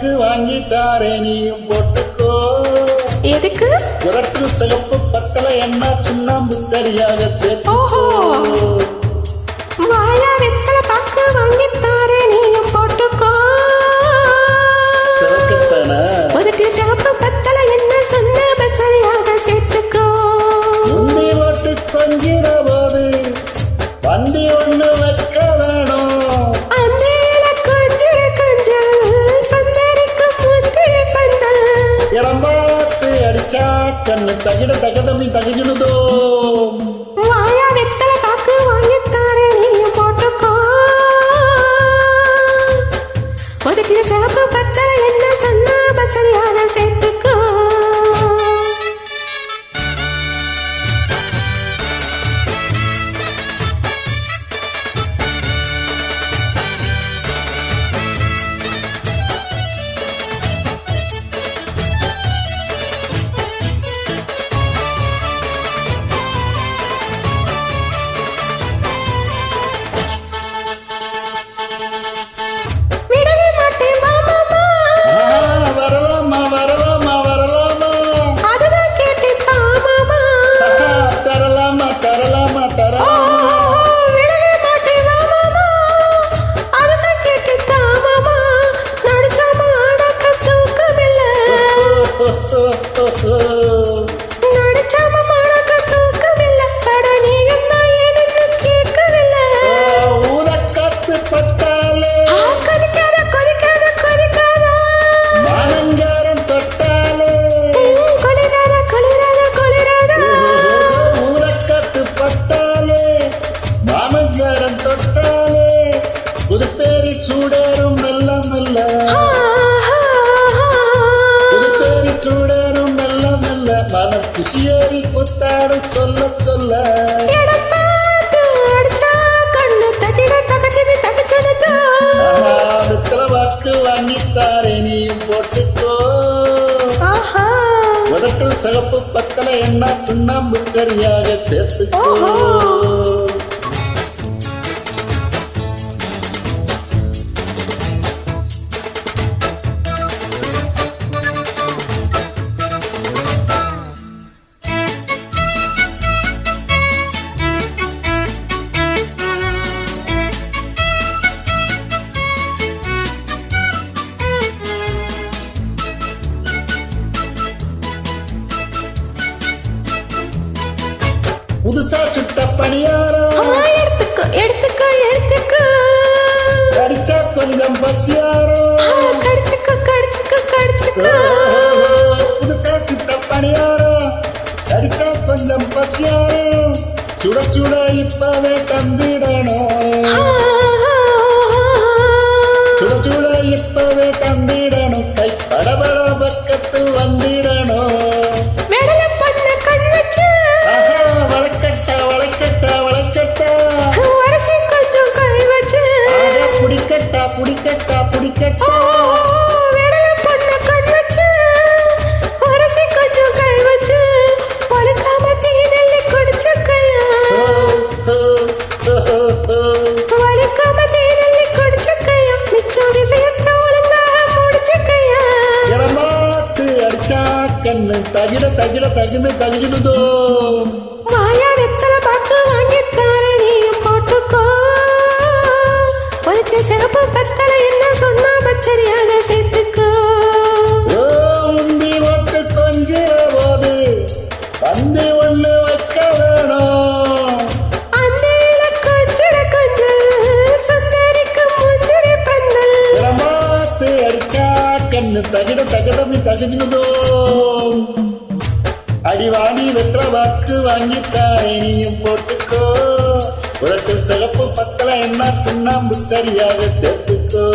பாக்கு வாங்கி தாரே நீயும் போட்டுக்கோ. எதுக்கு? உரட்டில் சிகப்பு பத்தலை என்ன சுண்ணாம்பு சரியாக சேர்த்துக்கோ. வாயா வெத்தலை பாக்கு வாங்கி தாரே நீயும் போட்டுக்கோ. உதட்டில் சிகப்பு பத்தலை என்ன சுண்ணாம்பு சரியாக சேர்த்துக்கோ. முந்தி போட்டு கொஞ்சிற போது பந்தி ஒண்ணு வைக்க வேணும். இடம்பாத்து அடிச்சா கண்ணு தகிட தகதமி தகிஜுனுதோ. வாயா வெத்தலை பாக்கு வாங்கி தாரே நீயும் போட்டுக்கோ. உதட்டில் சிகப்பு பத்தலை என்ன சுண்ணாம்பு சரியாக சேர்த்துக்கோ. சூடரும் மெல்ல மெல்ல புதுப்பேரி சூடரும் மெல்ல மெல்ல மன குசியேறி கொத்தாடும் சொல்ல சொல்ல. வெத்தலை பாக்கு வாங்கித்தாரே நீயும் போட்டுக்கோ. உதட்டில் சிகப்பு பத்தலை என்ன சுண்ணாம்பு சரியாக சேர்த்துக்கோ. புதுசா சுட்ட பணியாரம் எடுத்துக்கோ எடுத்துக்கோ எடுத்துக்கோ. கடிச்சா கொஞ்சம் பசியாரம் கடிச்சுக்கோ கடிச்சுக்கோ கடிச்சுக்கோ. புதுசா சுட்ட பணியாரம் கடிச்சா கொஞ்சம் பசியாரம் சுட சுட இப்பவே தந்திடணும். சுட சுட இப்பவே தந்திடணும். கை படபட பக்கத்தில் வந்திடணும். புடிக்கட்டா புடிக்கட்டா இடமாத்து அடிச்சா கண்ணு தகிட தகிட தகுமே தகிஜுனுதோ. வாயா வெத்தலை பாக்கு வாங்கி தாரே நீயும் போட்டுக்கோ. சிகப்பு பத்தலை என்ன சுண்ணாம்பு சரியாக சேர்த்துக்கோ. முந்தி ஓட்டு கொஞ்சிற போது பந்தி ஒண்ணு வைக்க வேணும். அந்தையில கொஞ்சிற கொஞ்சல் சுந்தரிக்கு முந்திரி பந்தல். இடமாத்து அடிச்சா கண்ணு தகிட தகதமி தகிஜுனுதோ. அடிவாடி வெத்தலை பாக்கு வாங்கித்தாரே நீயும் போட்டுக்கோ. உதட்டில் சிகப்பு பத்தலை என்ன சுண்ணாம்பு சரியாக சேர்த்துக்கோ.